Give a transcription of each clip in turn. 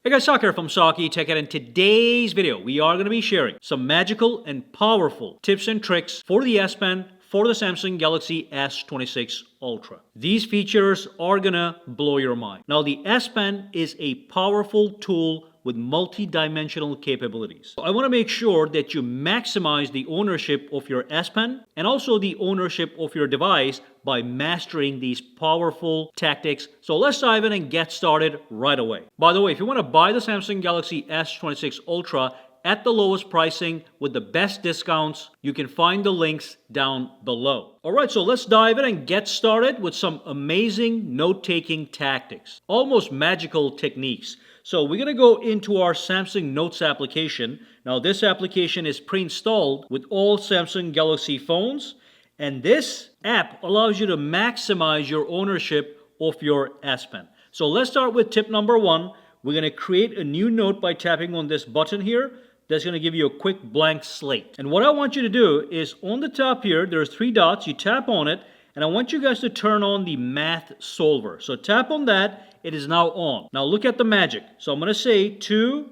Hey guys, Sak here from sakitech, and in today's video, we are going to be sharing some magical and powerful tips and tricks for the S Pen for the Samsung Galaxy S26 Ultra. These features are going to blow your mind. Now, the S Pen is a powerful tool with multi-dimensional capabilities. I want to make sure that you maximize the ownership of your S Pen and also the ownership of your device by mastering these powerful tactics. So let's dive in and get started right away. By the way, if you want to buy the Samsung Galaxy S26 Ultra at the lowest pricing with the best discounts, you can find the links down below. Alright, so let's dive in and get started with some amazing note-taking tactics. Almost magical techniques. So we're going to go into our Samsung Notes application. Now this application is pre-installed with all Samsung Galaxy phones, and this app allows you to maximize your ownership of your S Pen. So let's start with tip number one. We're going to create a new note by tapping on this button here. That's going to give you a quick blank slate. And what I want you to do is on the top here, there's three dots. You tap on it, and I want you guys to turn on the math solver. So tap on that. It is now on. Now look at the magic. So I'm going to say 2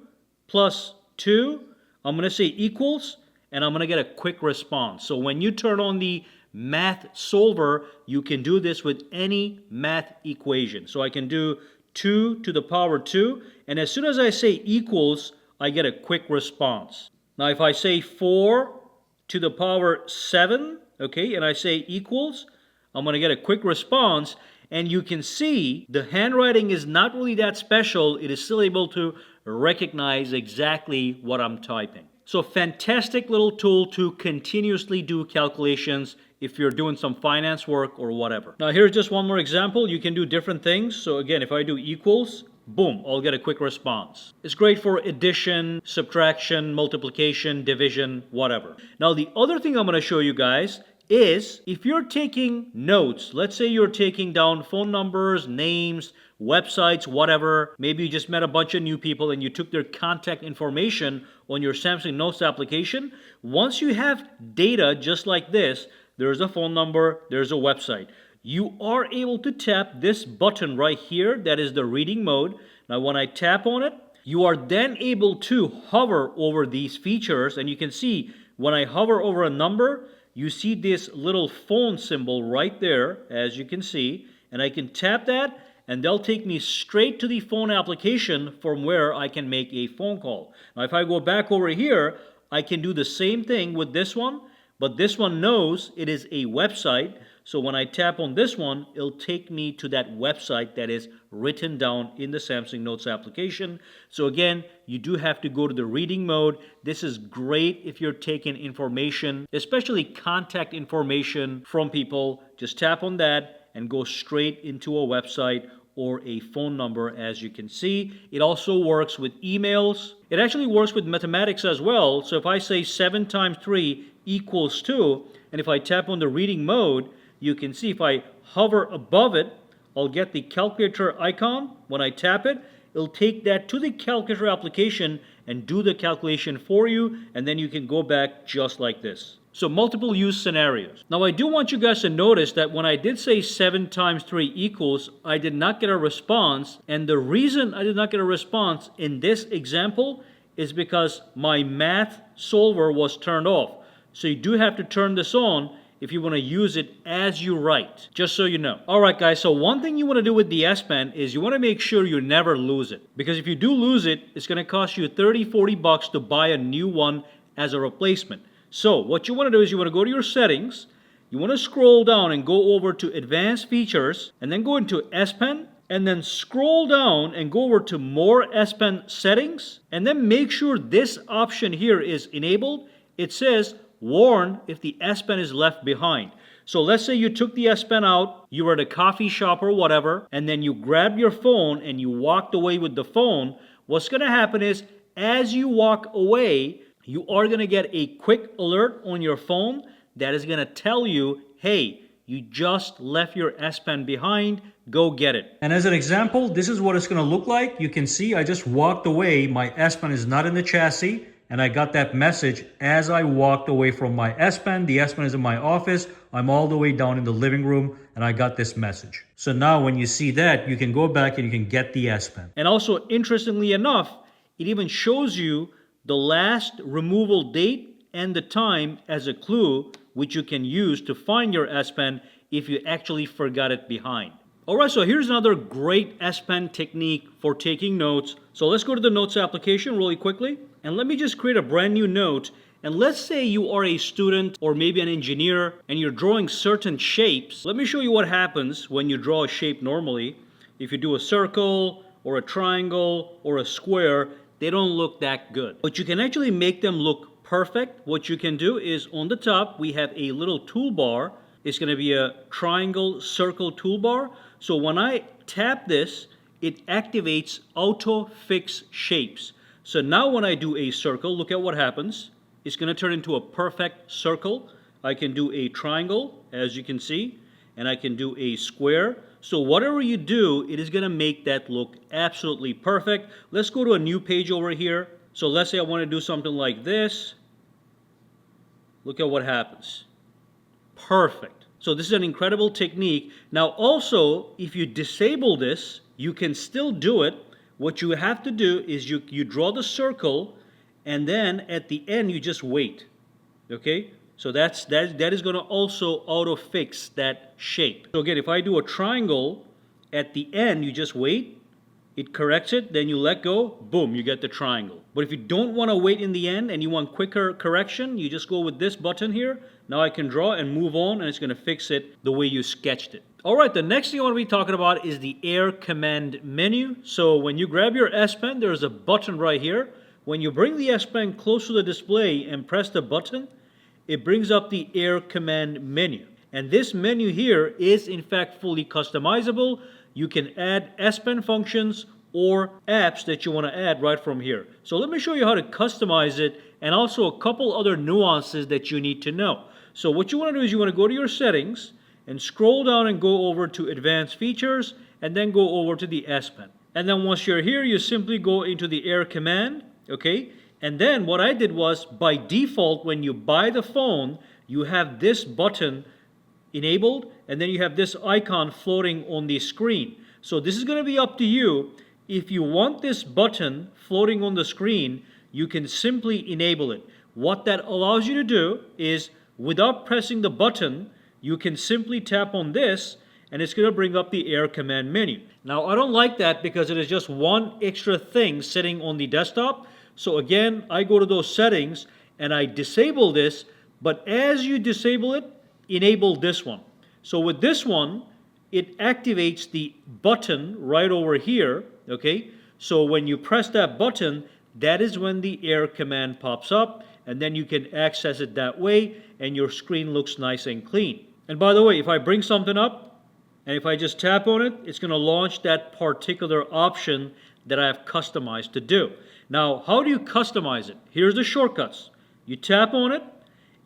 plus 2. I'm going to say equals, and I'm going to get a quick response. So when you turn on the math solver, you can do this with any math equation. So I can do 2 to the power 2, and as soon as I say equals, I get a quick response. Now if I say 4 to the power 7, okay, and I say equals, I'm going to get a quick response. And you can see the handwriting is not really that special. It is still able to recognize exactly what I'm typing. So fantastic little tool to continuously do calculations if you're doing some finance work or whatever. Now here's just one more example. You can do different things. So again, if I do equals, boom, I'll get a quick response. It's great for addition, subtraction, multiplication, division, whatever. Now the other thing I'm going to show you guys is if you're taking notes, let's say you're taking down phone numbers, names, websites, whatever. Maybe you just met a bunch of new people and you took their contact information on your Samsung Notes application. Once you have data just like this, there's a phone number, there's a website. You are able to tap this button right here, that is the reading mode. Now when I tap on it, you are then able to hover over these features, and you can see when I hover over a number, you see this little phone symbol right there, as you can see, and I can tap that, and they'll take me straight to the phone application from where I can make a phone call. Now, if I go back over here, I can do the same thing with this one, but this one knows it is a website, so when I tap on this one, it'll take me to that website that is written down in the Samsung Notes application. So again, you do have to go to the reading mode. This is great if you're taking information, especially contact information from people. Just tap on that and go straight into a website or a phone number, as you can see. It also works with emails. It actually works with mathematics as well. So if I say 7 times 3 equals 2, and if I tap on the reading mode, you can see if I hover above it, I'll get the calculator icon. When I tap it, it'll take that to the calculator application and do the calculation for you, and then you can go back just like this. So multiple use scenarios. Now I do want you guys to notice that when I did say 7 times 3 equals, I did not get a response, and the reason I did not get a response in this example is because my math solver was turned off. So you do have to turn this on if you want to use it as you write, just so you know. Alright guys, so one thing you want to do with the S Pen is you want to make sure you never lose it. Because if you do lose it, it's going to cost you $30-40 to buy a new one as a replacement. So what you want to do is you want to go to your settings, you want to scroll down and go over to advanced features, and then go into S Pen, and then scroll down and go over to more S Pen settings, and then make sure this option here is enabled. It says warn if the S Pen is left behind. So let's say you took the S Pen out, you were at a coffee shop or whatever, and then you grabbed your phone and you walked away with the phone. What's going to happen is as you walk away, you are going to get a quick alert on your phone that is going to tell you, hey, you just left your S Pen behind, go get it. And as an example, this is what it's going to look like. You can see I just walked away, my S Pen is not in the chassis. and I got that message as I walked away from my S Pen. The S Pen is in my office. I'm all the way down in the living room, and I got this message. So now when you see that, you can go back and you can get the S Pen. And also, interestingly enough, it even shows you the last removal date and the time as a clue, which you can use to find your S Pen if you actually forgot it behind. Alright, so here's another great S Pen technique for taking notes. So let's go to the Notes application really quickly. And let me just create a brand new note. And let's say you are a student or maybe an engineer and you're drawing certain shapes. Let me show you what happens when you draw a shape normally. If you do a circle or a triangle or a square, they don't look that good. But you can actually make them look perfect. What you can do is on the top, we have a little toolbar. It's going to be a triangle circle toolbar. So when I tap this, it activates Autofix shapes. So now when I do a circle, look at what happens. It's going to turn into a perfect circle. I can do a triangle, as you can see, and I can do a square. So whatever you do, it is going to make that look absolutely perfect. Let's go to a new page over here. So let's say I want to do something like this. Look at what happens. Perfect. So this is an incredible technique. Now also, if you disable this, you can still do it. What you have to do is you draw the circle, and then at the end you just wait. Okay? So that is going to also auto-fix that shape. So again, if I do a triangle, at the end you just wait, it corrects it, then you let go, boom, you get the triangle. But if you don't want to wait in the end and you want quicker correction, you just go with this button here. Now I can draw and move on, and it's going to fix it the way you sketched it. Alright, the next thing I want to be talking about is the Air Command menu. So when you grab your S Pen, there's a button right here. When you bring the S Pen close to the display and press the button, it brings up the Air Command menu. And this menu here is in fact fully customizable. You can add S Pen functions or apps that you want to add right from here. So let me show you how to customize it and also a couple other nuances that you need to know. So what you want to do is you want to go to your settings and scroll down and go over to advanced features and then go over to the S Pen. And then once you're here, you simply go into the Air Command, okay? And then what I did was by default, when you buy the phone, you have this button enabled, and then you have this icon floating on the screen. So this is going to be up to you. If you want this button floating on the screen, you can simply enable it. What that allows you to do is, without pressing the button, you can simply tap on this, and it's going to bring up the Air Command menu. Now, I don't like that because it is just one extra thing sitting on the desktop. So again, I go to those settings, and I disable this, but as you disable it, enable this one. So with this one, it activates the button right over here, okay? So when you press that button, that is when the Air Command pops up, and then you can access it that way, and your screen looks nice and clean. And by the way, if I bring something up, and if I just tap on it, it's going to launch that particular option that I have customized to do. Now, how do you customize it? Here's the shortcuts. You tap on it,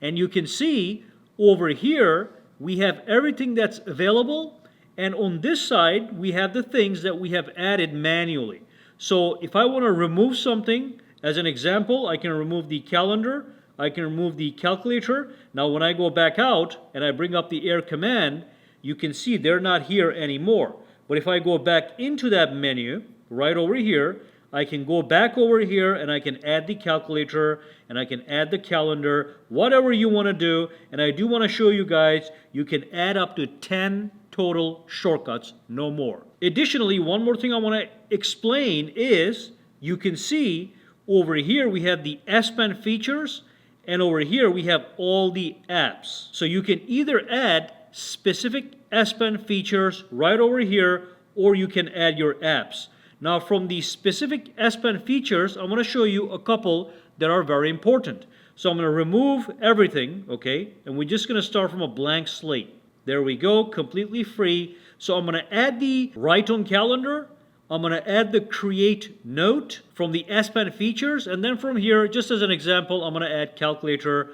and you can see over here, we have everything that's available, and on this side, we have the things that we have added manually. So if I want to remove something, as an example, I can remove the calendar, I can remove the calculator. Now when I go back out and I bring up the Air Command, you can see they're not here anymore. But if I go back into that menu, right over here, I can go back over here and I can add the calculator and I can add the calendar, whatever you want to do. And I do want to show you guys, you can add up to 10 total shortcuts, no more. Additionally, one more thing I want to explain is you can see over here we have the S Pen features, and over here we have all the apps. So you can either add specific S Pen features right over here, or you can add your apps. Now from the specific S Pen features, I want to show you a couple that are very important. So I'm going to remove everything, okay? And we're just going to start from a blank slate. There we go, completely free. So I'm going to add the Write on Calendar. I'm going to add the Create Note from the S Pen features. And then from here, just as an example, I'm going to add Calculator,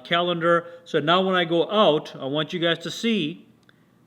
Calendar. So now when I go out, I want you guys to see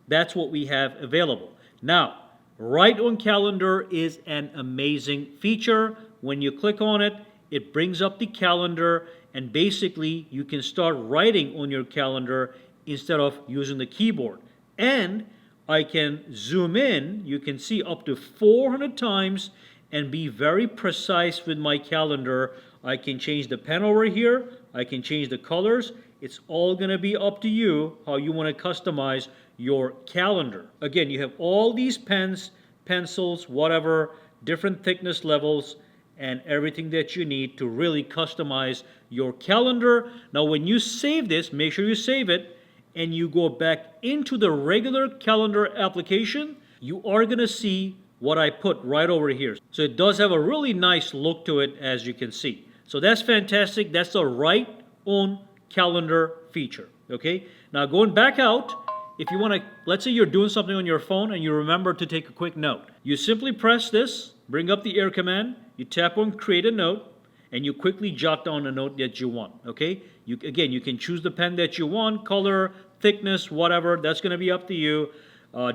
that's what we have available. Now, Write on Calendar is an amazing feature. When you click on it, it brings up the calendar, and basically you can start writing on your calendar instead of using the keyboard. And I can zoom in, you can see up to 400 times and be very precise with my calendar. I can change the pen over here, I can change the colors. It's all going to be up to you how you want to customize your calendar. Again, you have all these pens, pencils, whatever, different thickness levels, and everything that you need to really customize your calendar. Now when you save this, make sure you save it, and you go back into the regular calendar application, you are going to see what I put right over here. So it does have a really nice look to it, as you can see. So that's fantastic. That's the right on calendar feature. Okay, now going back out, if you want to, let's say you're doing something on your phone and you remember to take a quick note, you simply press this, bring up the air command, you tap on create a note, and you quickly jot down a note that you want. Okay, again, you can choose the pen that you want, color, thickness, whatever. That's going to be up to you.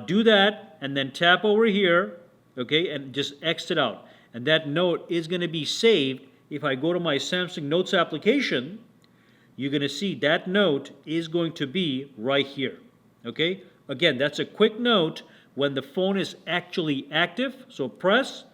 Do that and then tap over here, okay, and just exit out, and that note is going to be saved. If I go to my Samsung Notes application, you're going to see that note is going to be right here. Okay, again, that's a quick note when the phone is actually active. So press,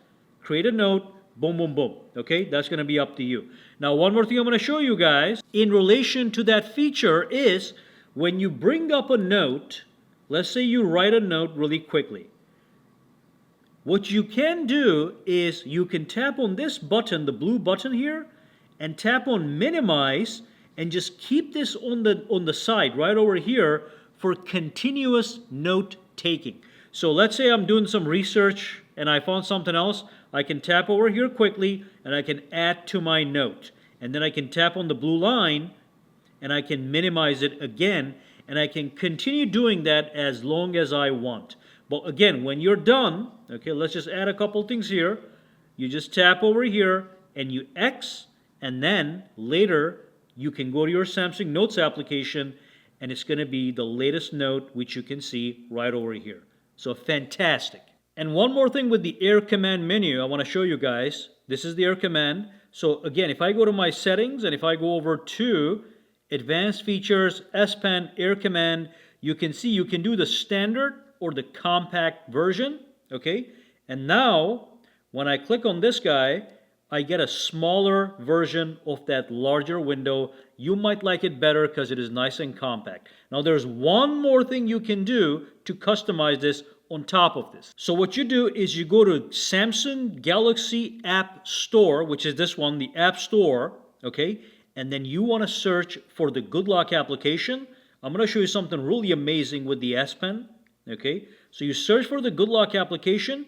create a note, boom, boom, boom. Okay, that's going to be up to you. Now, one more thing I'm going to show you guys in relation to that feature is when you bring up a note, let's say you write a note really quickly. What you can do is you can tap on this button, the blue button here, and tap on minimize, and just keep this on the side right over here for continuous note taking. So let's say I'm doing some research and I found something else. I can tap over here quickly and I can add to my note. And then I can tap on the blue line and I can minimize it again, and I can continue doing that as long as I want. But again, when you're done, okay, let's just add a couple things here. You just tap over here and you X, and then later you can go to your Samsung Notes application and it's going to be the latest note, which you can see right over here. So fantastic. And one more thing with the air command menu I want to show you guys. This is the air command. So again, if I go to my settings and if I go over to advanced features, S Pen, air command, you can see you can do the standard or the compact version. Okay, and now when I click on this guy, I get a smaller version of that larger window. You might like it better because it is nice and compact. Now there's one more thing you can do to customize this on top of this. So what you do is you go to Samsung Galaxy App Store, which is this one, the App Store, okay? And then you want to search for the Good Lock application. I'm going to show you something really amazing with the S Pen, okay? So you search for the Good Lock application,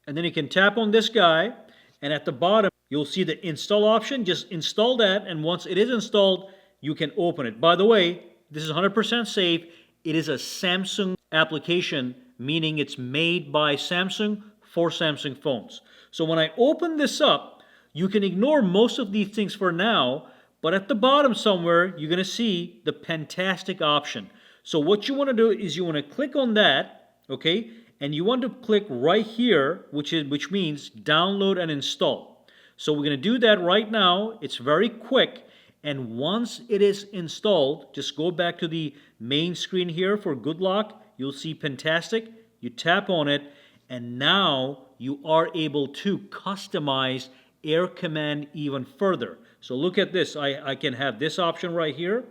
and then you can tap on this guy, and at the bottom, you'll see the install option. Just install that, and once it is installed, you can open it. By the way, this is 100% safe. It is a Samsung application, meaning it's made by Samsung for Samsung phones. So when I open this up, you can ignore most of these things for now, but at the bottom somewhere, you're going to see the Pentastic option. So what you want to do is you want to click on that, okay? And you want to click right here, which means download and install. So we're going to do that right now. It's very quick. And once it is installed, just go back to the main screen here for Good Lock. You'll see Pentastic. You tap on it, and now you are able to customize Air Command even further. So look at this. I can have this option right here.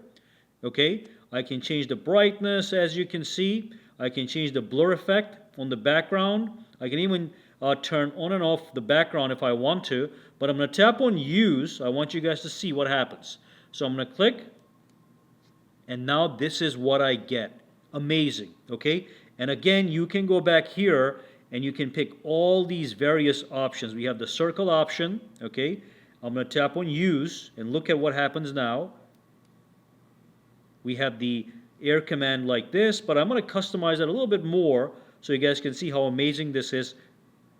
Okay. I can change the brightness, as you can see. I can change the blur effect on the background. I can even turn on and off the background if I want to. But I'm going to tap on use. I want you guys to see what happens. So I'm going to click. And now this is what I get. Amazing. Okay. And again, you can go back here and you can pick all these various options. We have the circle option. Okay. I'm going to tap on use and look at what happens now. We have the air command like this, but I'm going to customize it a little bit more so you guys can see how amazing this is.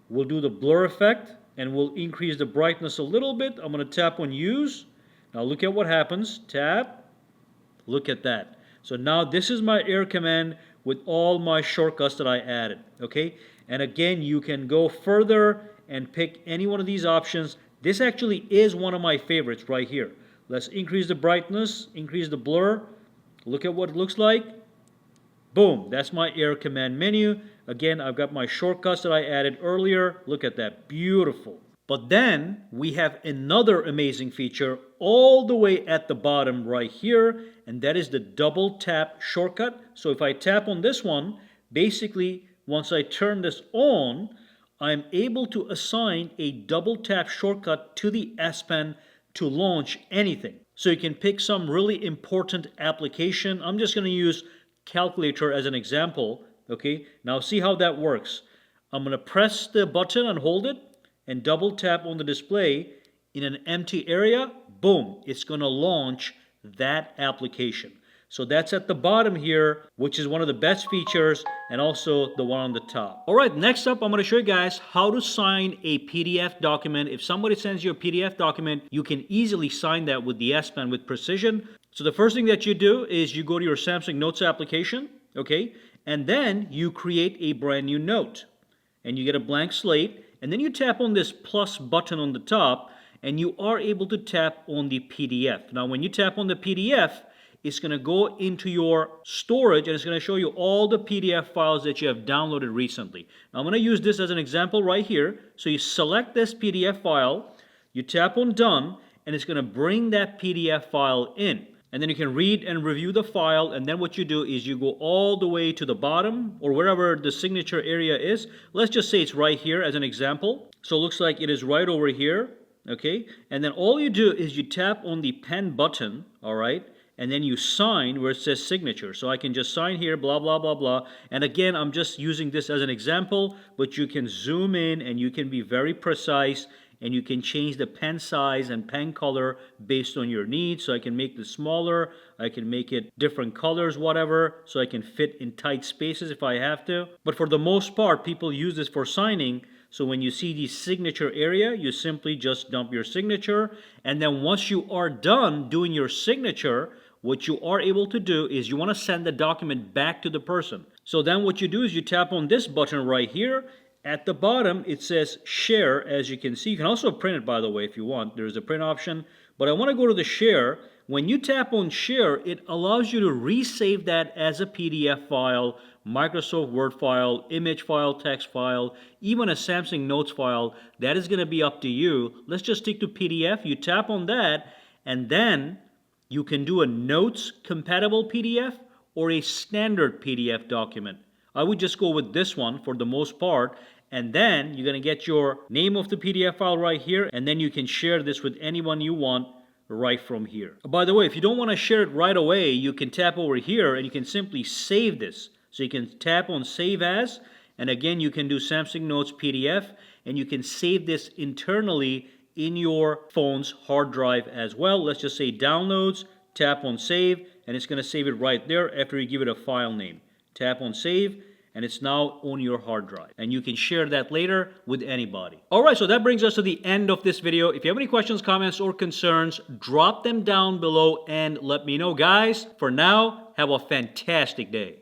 We'll do the blur effect and we'll increase the brightness a little bit. I'm going to tap on use. Now look at what happens. Tap. Look at that. So now this is my air command with all my shortcuts that I added. Okay. And again, you can go further and pick any one of these options This actually is one of my favorites right here. Let's increase the brightness, increase the blur. Look at what it looks like. Boom, that's my Air Command menu. Again, I've got my shortcuts that I added earlier. Look at that, beautiful. But then we have another amazing feature all the way at the bottom right here, and that is the double tap shortcut. So if I tap on this one, basically once I turn this on, I'm able to assign a double tap shortcut to the S Pen to launch anything. So you can pick some really important application. I'm just going to use calculator as an example. Okay, now see how that works. I'm going to press the button and hold it and double tap on the display in an empty area. Boom, it's going to launch that application. So that's at the bottom here, which is one of the best features, and also the one on the top. All right, next up, I'm going to show you guys how to sign a PDF document. If somebody sends you a PDF document, you can easily sign that with the S Pen with precision. So the first thing that you do is you go to your Samsung Notes application, okay, and then you create a brand new note, and you get a blank slate, and then you tap on this plus button on the top, and you are able to tap on the PDF. Now, when you tap on the PDF, it's going to go into your storage and it's going to show you all the PDF files that you have downloaded recently. Now I'm going to use this as an example right here. So you select this PDF file, you tap on done, and it's going to bring that PDF file in. And then you can read and review the file, and then what you do is you go all the way to the bottom or wherever the signature area is. Let's just say it's right here as an example. So it looks like it is right over here, okay? And then all you do is you tap on the pen button, all right? And then you sign where it says signature. So I can just sign here, blah, blah, blah, blah. And again, I'm just using this as an example, but you can zoom in and you can be very precise, and you can change the pen size and pen color based on your needs. So I can make this smaller, I can make it different colors, whatever, so I can fit in tight spaces if I have to. But for the most part, people use this for signing. So when you see the signature area, you simply just dump your signature. And then once you are done doing your signature, what you are able to do is you want to send the document back to the person. So then what you do is you tap on this button right here. At the bottom, it says share, as you can see. You can also print it, by the way, if you want. There's a print option. But I want to go to the share. When you tap on share, it allows you to resave that as a PDF file, Microsoft Word file, image file, text file, even a Samsung Notes file. That is going to be up to you. Let's just stick to PDF. You tap on that, and then you can do a Notes compatible PDF or a standard PDF document. I would just go with this one for the most part, and then you're going to get your name of the PDF file right here, and then you can share this with anyone you want right from here. By the way, if you don't want to share it right away, you can tap over here and you can simply save this. So you can tap on Save As, and again you can do Samsung Notes PDF, and you can save this internally in your phone's hard drive as well. Let's just say Downloads, tap on Save, and it's going to save it right there after you give it a file name. Tap on Save, and it's now on your hard drive, and you can share that later with anybody. Alright, so that brings us to the end of this video. If you have any questions, comments, or concerns, drop them down below and let me know. Guys, for now, have a fantastic day.